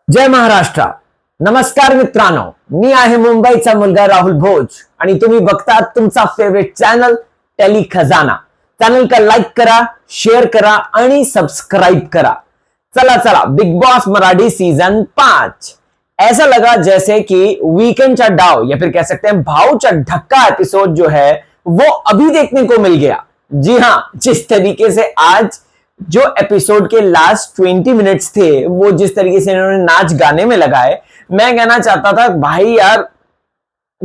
जय महाराष्ट्र. नमस्कार मित्रांनो, मी आहे मुंबईचा मुलगा राहुल भोज आणि तुम्ही बघतात तुमचा फेवरेट चॅनल टेली खजाना. चॅनल का लाइक करा, शेयर करा आणि सब्सक्राइब करा. चला चला, बिग बॉस मराठी सीजन 5 ऐसा लगा जैसे कि वीकेंड का डाव या फिर कह सकते हैं भाव का ढक्का एपिसोड जो है वो अभी देखने को मिल गया. जी हां, जिस तरीके से आज जो एपिसोड के लास्ट 20 मिनट्स थे वो जिस तरीके से इन्होंने नाच गाने में लगाए, मैं कहना चाहता था भाई यार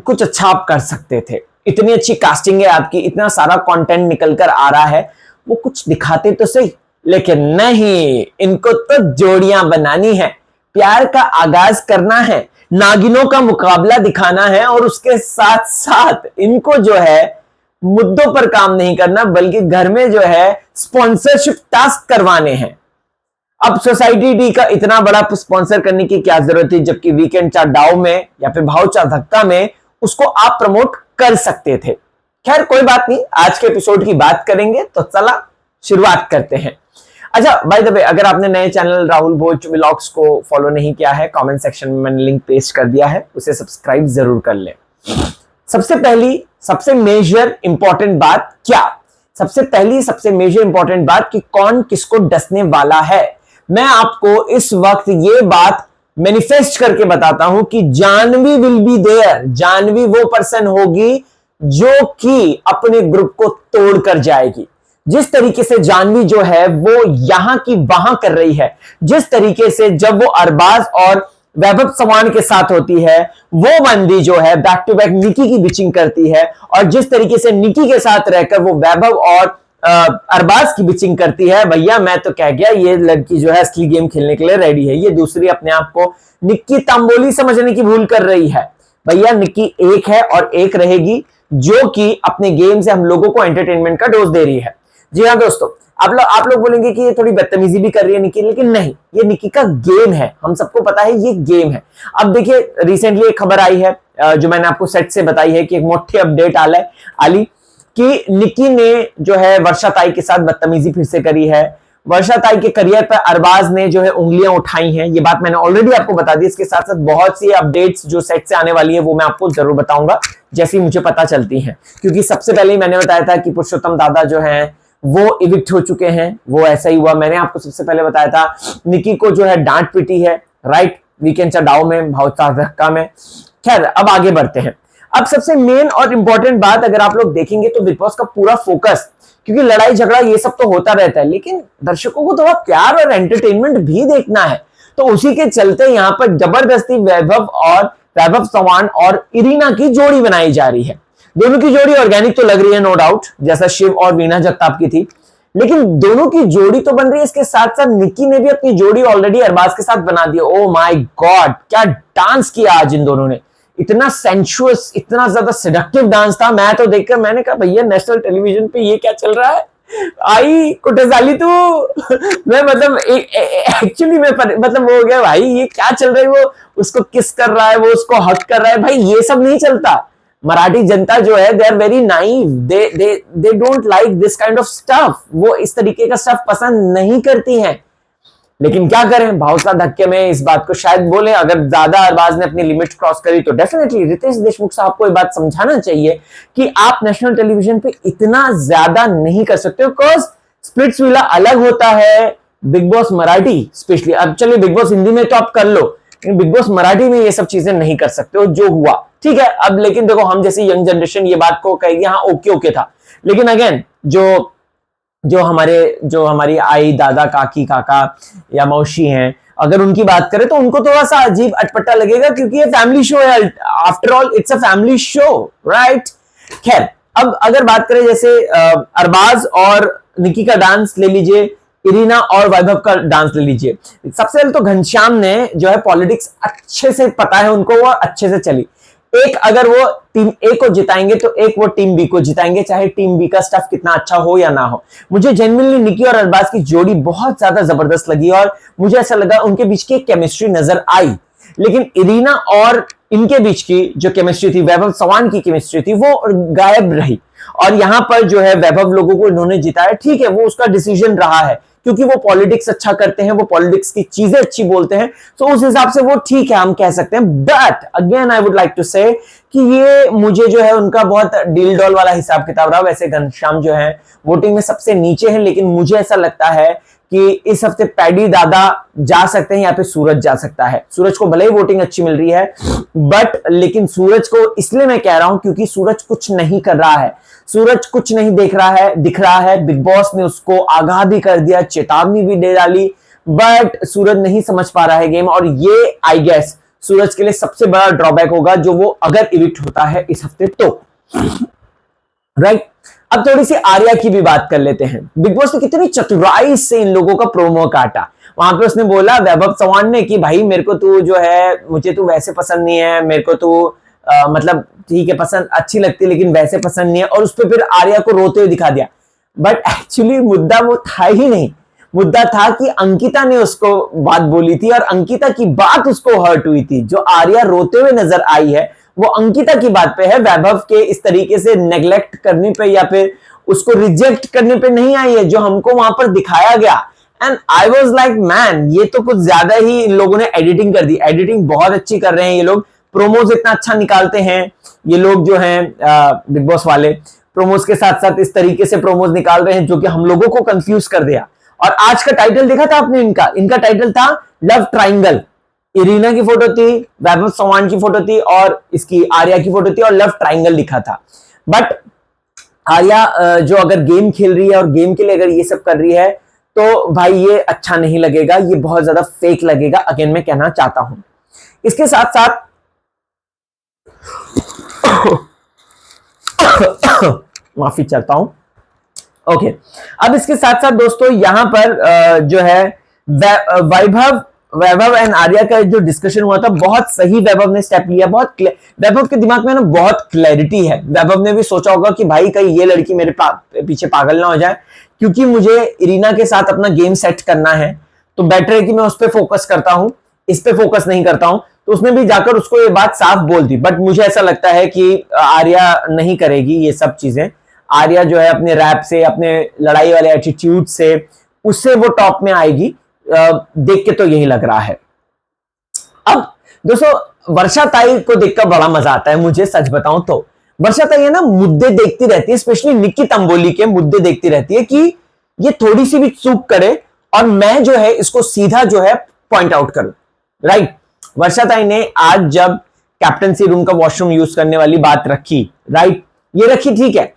कुछ अच्छा आप कर सकते थे. इतनी अच्छी कास्टिंग है आपकी, इतना सारा कंटेंट निकल कर आ रहा है, वो कुछ दिखाते तो सही. लेकिन नहीं, इनको तो जोड़ियां बनानी है, प्यार का आगाज करना है, नागिनों का मुकाबला दिखाना है और उसके साथ साथ इनको जो है मुद्दों पर काम नहीं करना बल्कि घर में जो है स्पॉन्सरशिप टास्क करवाने हैं. अब सोसाइटी डी का इतना बड़ा स्पॉन्सर करने की क्या जरूरत थी, जबकि वीकेंड चा डाव में या फिर भाव चा धक्का में उसको आप प्रमोट कर सकते थे. खैर कोई बात नहीं, आज के एपिसोड की बात करेंगे, तो चला शुरुआत करते हैं. अच्छा बाय द वे, अगर आपने नए चैनल राहुल भोज व्लॉग्स को फॉलो नहीं किया है, कमेंट सेक्शन में मैंने लिंक पेस्ट कर दिया है, उसे सब्सक्राइब जरूर कर लें. सबसे पहली सबसे मेजर इंपॉर्टेंट बात क्या, सबसे मेजर इंपॉर्टेंट बात कि कौन किसको डसने वाला है. मैं आपको इस वक्त ये बात मैनिफेस्ट करके बताता हूं कि Jahnavi will be there. Jahnavi वो पर्सन होगी जो कि अपने ग्रुप को तोड़कर जाएगी. जिस तरीके से जानवी जो है वो यहां की वहां कर रही है, जिस तरीके से जब वो अरबाज और वैभव सवान के साथ होती है, वो बंदी जो है बैक टू बैक निकी की बिचिंग करती है, और जिस तरीके से निकी के साथ रहकर वो वैभव और अरबाज की बिचिंग करती है, भैया मैं तो कह गया ये लड़की जो है असली गेम खेलने के लिए रेडी है. ये दूसरी अपने आप को निक्की तांबोली समझने की भूल कर रही है. भैया निक्की एक है और एक रहेगी, जो कि अपने गेम से हम लोगों को एंटरटेनमेंट का डोज दे रही है. जी हाँ दोस्तों, आप लोग बोलेंगे कि ये थोड़ी बदतमीजी भी कर रही है निकी, लेकिन नहीं, ये निकी का गेम है, हम सबको पता है ये गेम है. अब देखिए रिसेंटली एक खबर आई है जो मैंने आपको सेट से बताई है कि एक मोटी अपडेट आली कि निकी ने जो है वर्षा ताई के साथ बदतमीजी फिर से करी है. वर्षा ताई के करियर पर अरबाज ने जो है उंगलियां उठाई हैं, ये बात मैंने ऑलरेडी आपको बता दी. इसके साथ साथ बहुत सी अपडेट्स जो सेट से आने वाली है वो मैं आपको जरूर बताऊंगा जैसी मुझे पता चलती हैं, क्योंकि सबसे पहले मैंने बताया था कि पुरुषोत्तम दादा जो है वो इविक्ट हो चुके हैं, वो ऐसा ही हुआ. मैंने आपको सबसे पहले बताया था निकी को जो है डांट पीटी है, राइट, वीकेंड चा डाव में, भाव चा धक्का में. खैर अब आगे बढ़ते हैं. अब सबसे मेन और इंपॉर्टेंट बात, अगर आप लोग देखेंगे तो बिग बॉस का पूरा फोकस, क्योंकि लड़ाई झगड़ा ये सब तो होता रहता है, लेकिन दर्शकों को थोड़ा प्यार और एंटरटेनमेंट भी देखना है, तो उसी के चलते यहां पर जबरदस्ती वैभव सवान और इरीना की जोड़ी बनाई जा रही है. दोनों की जोड़ी ऑर्गेनिक तो लग रही है, नो डाउट, जैसा शिव और वीना जगताप की थी, लेकिन दोनों की जोड़ी तो बन रही है. इसके साथ साथ निकी ने भी अपनी जोड़ी ऑलरेडी अरबाज के साथ बना दी. ओ माय गॉड, क्या डांस किया आज इन दोनों ने, इतना सेंशुअस, इतना ज्यादा सेडक्टिव डांस था. मैं तो देखकर मैंने कहा भैया नेशनल टेलीविजन पे ये क्या चल रहा है, आई कुटसाली तू. मैं मतलब एक्चुअली मैं मतलब वो हो गया भाई, ये क्या चल रहा है, वो उसको किस कर रहा है, वो उसको हक कर रहा है. भाई ये सब नहीं चलता. मराठी जनता जो है they are very naive, they don't like this kind of stuff. वो इस तरीके का स्टफ पसंद नहीं करती हैं. लेकिन क्या करें, भावसा धक्के में इस बात को शायद बोले. अगर ज्यादा अरबाज ने अपनी लिमिट क्रॉस करी तो डेफिनेटली रितेश देशमुख साहब को ये बात समझाना चाहिए कि आप नेशनल टेलीविजन पे इतना ज्यादा नहीं कर सकते हो, बिकॉज स्प्लिट्सविला अलग होता है, बिग बॉस मराठी स्पेशली. अब चलिए बिग बॉस हिंदी में तो आप कर लो, लेकिन बिग बॉस मराठी में ये सब चीजें नहीं कर सकते हो, जो हुआ ठीक है. अब लेकिन देखो, हम जैसी यंग जनरेशन ये बात को कहेगी हाँ ओके था, लेकिन अगेन जो हमारी आई, दादा, काकी, काका या मौसी हैं, अगर उनकी बात करें तो उनको थोड़ा सा अजीब अटपटा लगेगा, क्योंकि ये फैमिली शो है. After all it's a family show, right. खैर अब अगर बात करें जैसे अरबाज और निकी का डांस ले लीजिए, इरीना और वैभव का डांस ले लीजिए. सबसे पहले तो घनश्याम ने जो है पॉलिटिक्स अच्छे से पता है उनको, वो अच्छे से चली. एक अगर वो टीम ए को जिताएंगे तो एक वो टीम बी को जिताएंगे, चाहे टीम बी का स्टफ कितना अच्छा हो या ना हो. मुझे जेन्युइनली निकी और अरबाज की जोड़ी बहुत ज्यादा जबरदस्त लगी और मुझे ऐसा लगा उनके बीच की केमिस्ट्री नजर आई. लेकिन इरीना और इनके बीच की जो केमिस्ट्री थी, वैभव सवान की केमिस्ट्री थी, वो गायब रही. और यहां पर जो है वैभव लोगों को इन्होंने जिताया, ठीक है, वो उसका डिसीजन रहा है क्योंकि वो पॉलिटिक्स अच्छा करते हैं, वो पॉलिटिक्स की चीजें अच्छी बोलते हैं, तो उस हिसाब से वो ठीक है, हम कह सकते हैं। But again I would like to say कि ये मुझे जो है उनका बहुत डील डॉल वाला हिसाब किताब रहा। वैसे घनश्याम जो है वोटिंग में सबसे नीचे है, लेकिन मुझे ऐसा लगता है कि इस हफ्ते पैडी दादा जा सकते हैं, यहाँ पे सूरज जा सकता है। सूरज को भले ही वोटिंग अच्छी मिल रही है, बट लेकिन सूरज को इसलिए मैं कह रहा हूं क्योंकि सूरज कुछ नहीं कर रहा है, सूरज कुछ नहीं देख रहा है, दिख रहा है। बिग बॉस ने उसको आगाह भी कर दिया, चेतावनी भी दे डाली, बट सूरज नहीं समझ पा रहा है गेम, और ये आई गेस सूरज के लिए सबसे बड़ा ड्रॉबैक होगा जो वो अगर इविक्ट होता है इस हफ्ते तो। राइट, अब थोड़ी सी आर्या की भी बात कर लेते हैं। बिग बॉस ने कितनी चतुराई से इन लोगों का प्रोमो काटा। वहां पे उसने बोला वैभव चौहान ने कि भाई मेरे को तू जो है, मुझे तू वैसे पसंद नहीं है, मेरे को तू मतलब ठीक है पसंद अच्छी लगती है लेकिन वैसे पसंद नहीं है, और उस पर फिर आर्या को रोते हुए दिखा दिया। बट एक्चुअली मुद्दा वो था ही नहीं, मुद्दा था कि अंकिता ने उसको बात बोली थी और अंकिता की बात उसको हर्ट हुई थी। जो आर्या रोते हुए नजर आई है वो अंकिता की बात पे है, वैभव के इस तरीके से नेग्लेक्ट करने पे या फिर उसको रिजेक्ट करने पे नहीं आई है, जो हमको वहां पर दिखाया गया। And I was like man, ये तो कुछ ज्यादा ही इन लोगों ने एडिटिंग कर दी। एडिटिंग बहुत अच्छी कर रहे हैं ये लोग, प्रोमोज इतना अच्छा निकालते हैं ये लोग जो हैं बिग बॉस वाले। प्रोमोज के साथ साथ इस तरीके से प्रोमोज निकाल रहे हैं जो कि हम लोगों को कंफ्यूज कर दिया। और आज का टाइटल देखा था आपने इनका टाइटल था लव ट्राइंगल। इरीना की फोटो थी, वैभव चौहान की फोटो थी और इसकी आर्या की फोटो थी और लव ट्राइंगल लिखा था। बट आर्या जो अगर गेम खेल रही है और गेम के लिए अगर ये सब कर रही है तो भाई ये अच्छा नहीं लगेगा, ये बहुत ज्यादा फेक लगेगा, अगेन मैं कहना चाहता हूं। इसके साथ साथ माफी चाहता हूं। ओके, अब इसके साथ साथ दोस्तों यहां पर जो है वैभव एंड आर्या का जो डिस्कशन हुआ था, बहुत सही वैभव ने स्टेप लिया। बहुत वैभव के दिमाग में ना बहुत क्लैरिटी है। वैभव ने भी सोचा होगा कि भाई कहीं ये लड़की मेरे पीछे पागल ना हो जाए, क्योंकि मुझे इरीना के साथ अपना गेम सेट करना है, तो बेटर है कि मैं उस पर फोकस करता हूं, इस पे फोकस नहीं करता हूं। तो उसने भी जाकर उसको ये बात साफ बोल दी। बट मुझे ऐसा लगता है कि आर्या नहीं करेगी ये सब चीजें। आर्या जो है अपने रैप से, अपने लड़ाई वाले एटीट्यूड से, उससे वो टॉप में आएगी, देख के तो यही लग रहा है। अब दोस्तों वर्षा ताई को देखकर बड़ा मजा आता है मुझे, सच बताऊं तो। वर्षा ताई है ना मुद्दे देखती रहती है, स्पेशली निक्की तंबोली के मुद्दे देखती रहती है कि ये थोड़ी सी भी चूक करे और मैं जो है इसको सीधा जो है पॉइंट आउट करूं। राइट, वर्षा ताई ने आज जब कैप्टनसी रूम का वॉशरूम यूज करने वाली बात रखी, राइट, ये रखी ठीक है,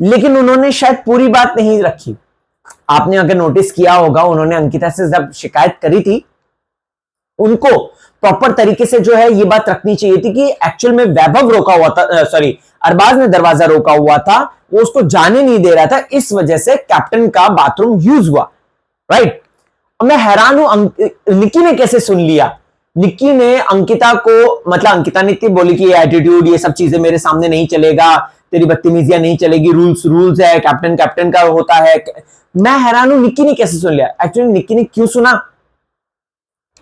लेकिन उन्होंने शायद पूरी बात नहीं रखी। आपने अगर नोटिस किया होगा, उन्होंने अंकिता से जब शिकायत करी थी, उनको प्रॉपर तरीके से जो है ये बात रखनी चाहिए थी कि एक्चुअल में वैभव रोका हुआ था, सॉरी अरबाज ने दरवाजा रोका हुआ था, वो उसको जाने नहीं दे रहा था, इस वजह से कैप्टन का बाथरूम यूज हुआ। राइट, मैं हैरान हूं निक्की ने कैसे सुन लिया। निक्की ने अंकिता को, मतलब अंकिता ने इतनी बोली कि एटीट्यूड ये सब चीजें मेरे सामने नहीं चलेगा, तेरी बदतमीजियां नहीं चलेगी, रूल्स है, कैप्टन का होता है। मैं हैरान हूं निक्की ने कैसे सुन लिया। एक्चुअली निक्की ने क्यों सुना,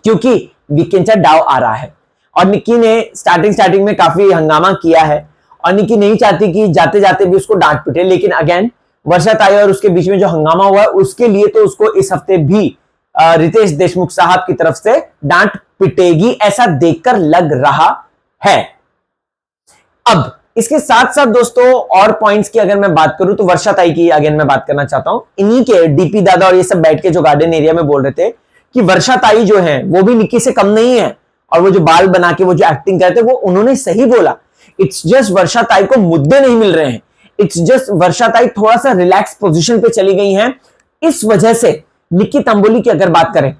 क्योंकि वीकेंड का डाव आ रहा है और निक्की ने स्टार्टिंग में काफी हंगामा किया है और निक्की नहीं चाहती कि जाते जाते भी उसको डांट पिटे। लेकिन अगेन वर्षा ताई और उसके बीच में जो हंगामा हुआ है उसके लिए तो उसको इस हफ्ते भी रितेश देशमुख साहब की तरफ से डांट पिटेगी, ऐसा देखकर लग रहा है। अब इसके साथ साथ दोस्तों और पॉइंट्स की अगर मैं बात करूं तो वर्षा ताई की अगेन मैं बात करना चाहता हूं। इन्हीं के डीपी दादा और ये सब बैठ के जो गार्डन एरिया में बोल रहे थे कि वर्षा ताई जो है वो भी निक्की से कम नहीं है, और वो जो बाल बना के वो जो एक्टिंग करते वो उन्होंने सही बोला। इट्स जस्ट वर्षा ताई को मुद्दे नहीं मिल रहे हैं, इट्स जस्ट वर्षा ताई थोड़ा सा रिलैक्स पोजीशन पे चली गई हैं, इस वजह से निक्की तंबोली की अगर बात करें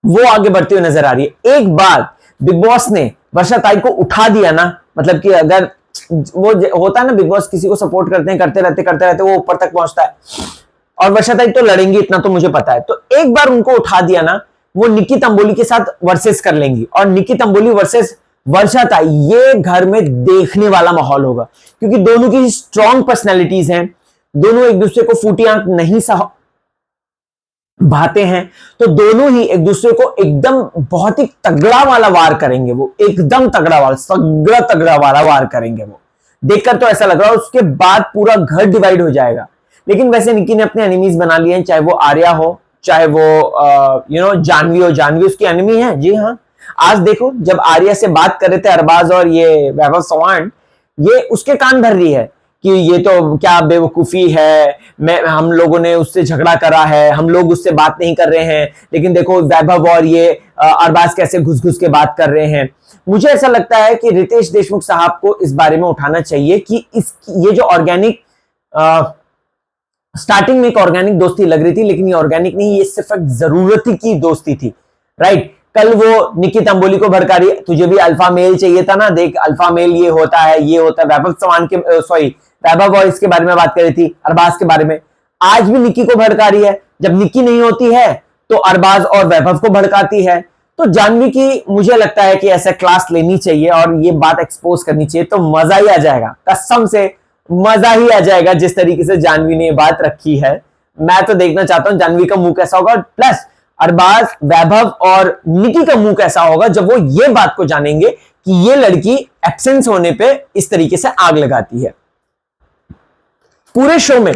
वो आगे बढ़ती हुई नजर आ रही है। एक बार बिग बॉस ने वर्षा ताई को उठा दिया ना, मतलब कि अगर वो होता है ना, बिग बॉस किसी को सपोर्ट करते हैं, करते रहते वो ऊपर तक पहुंचता है, और वर्षा ताई तो लड़ेंगी इतना तो मुझे पता है। तो एक बार उनको उठा दिया ना, वो निक्की तंबोली के साथ वर्सेस कर लेंगी, और निक्की तंबोली वर्सेस वर्षा ताई, ये घर में देखने वाला माहौल होगा, क्योंकि दोनों की स्ट्रॉन्ग पर्सनैलिटीज हैं, दोनों एक दूसरे को फूटी आंख नहीं भाते हैं, तो दोनों ही एक दूसरे को एकदम बहुत ही तगड़ा वाला वार करेंगे। वो एकदम तगड़ा वाला, तगड़ा वाला वार करेंगे। वो देखकर तो ऐसा लग रहा है उसके बाद पूरा घर डिवाइड हो जाएगा। लेकिन वैसे निकी ने अपने एनिमीज बना लिए हैं, चाहे वो आर्या हो, चाहे वो जानवी हो। जानवी उसकी एनिमी है, जी हाँ। आज देखो, जब आर्या से बात कर रहे थे अरबाज और ये वैभव चव्हाण, ये उसके कान भर रही है कि ये तो क्या बेवकूफी है, हम लोगों ने उससे झगड़ा करा है, हम लोग उससे बात नहीं कर रहे हैं, लेकिन देखो वैभव और ये अरबाज कैसे घुस घुस के बात कर रहे हैं। मुझे ऐसा लगता है कि रितेश देशमुख साहब को इस बारे में उठाना चाहिए कि ये जो ऑर्गेनिक, स्टार्टिंग में एक ऑर्गेनिक दोस्ती लग रही थी, लेकिन ये ऑर्गेनिक नहीं, ये सिर्फ एक जरूरत की दोस्ती थी, राइट। कल वो निकी तंबोली को भड़का रही, तुझे भी अल्फा मेल चाहिए था ना, देख अल्फा मेल ये होता है, ये होता है। वैभव चव्हाण के सॉरी वैभव वॉइस के बारे में बात कर रही थी, अरबाज के बारे में। आज भी निकी को भड़का रही है। जब निकी नहीं होती है तो अरबाज और वैभव को भड़काती है। तो जानवी की मुझे लगता है कि ऐसा क्लास लेनी चाहिए और ये बात एक्सपोज करनी चाहिए, तो मजा ही आ जाएगा, कसम से मजा ही आ जाएगा जिस तरीके से जानवी ने ये बात रखी है। मैं तो देखना चाहता हूं जानवी का मुंह कैसा होगा, प्लस अरबाज, वैभव और निकी का मुंह कैसा होगा जब वो ये बात को जानेंगे कि ये लड़की एब्सेंस होने पे इस तरीके से आग लगाती है। पूरे शो में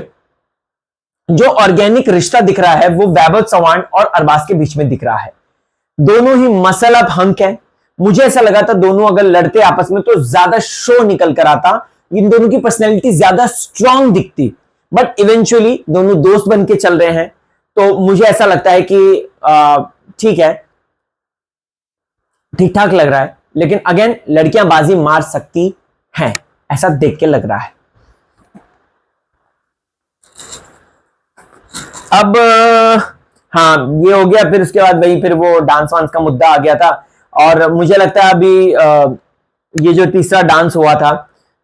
जो ऑर्गेनिक रिश्ता दिख रहा है वो वैभव चव्हाण और अरबाज के बीच में दिख रहा है। दोनों ही मसल अप हंक है। मुझे ऐसा लगा था दोनों अगर लड़ते आपस में तो ज्यादा शो निकल कर आता, इन दोनों की पर्सनैलिटी ज्यादा स्ट्रांग दिखती, बट इवेंचुअली दोनों दोस्त बन के चल रहे हैं। तो मुझे ऐसा लगता है कि ठीक है, ठीक ठाक लग रहा है, लेकिन अगेन लड़कियां बाजी मार सकती हैं, ऐसा देख के लग रहा है। अब हाँ, ये हो गया। फिर उसके बाद वही फिर वो डांस वांस का मुद्दा आ गया था, और मुझे लगता है अभी ये जो तीसरा डांस हुआ था,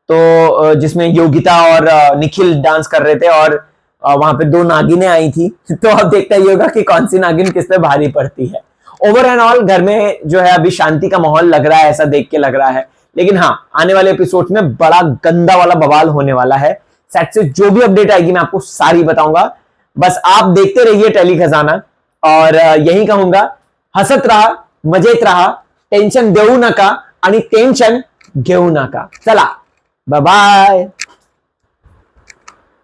तो जिसमें योगिता और निखिल डांस कर रहे थे, और वहां पे 2 नागिनें आई थी, तो अब देखता ही होगा कि कौन सी नागिन किस पे भारी पड़ती है। ओवर एंड ऑल घर में जो है अभी शांति का माहौल लग रहा है, ऐसा देख के लग रहा है। लेकिन हाँ, आने वाले एपिसोड में बड़ा गंदा वाला बवाल होने वाला है। सेट से जो भी अपडेट आएगी मैं आपको सारी बताऊंगा। बस आप देखते रहिए टेली खजाना, और यही कहूंगा, हसत रहा, मजेत रहा, टेंशन देऊ नका आणि टेंशन घेऊ नका। चला, बाय बाय।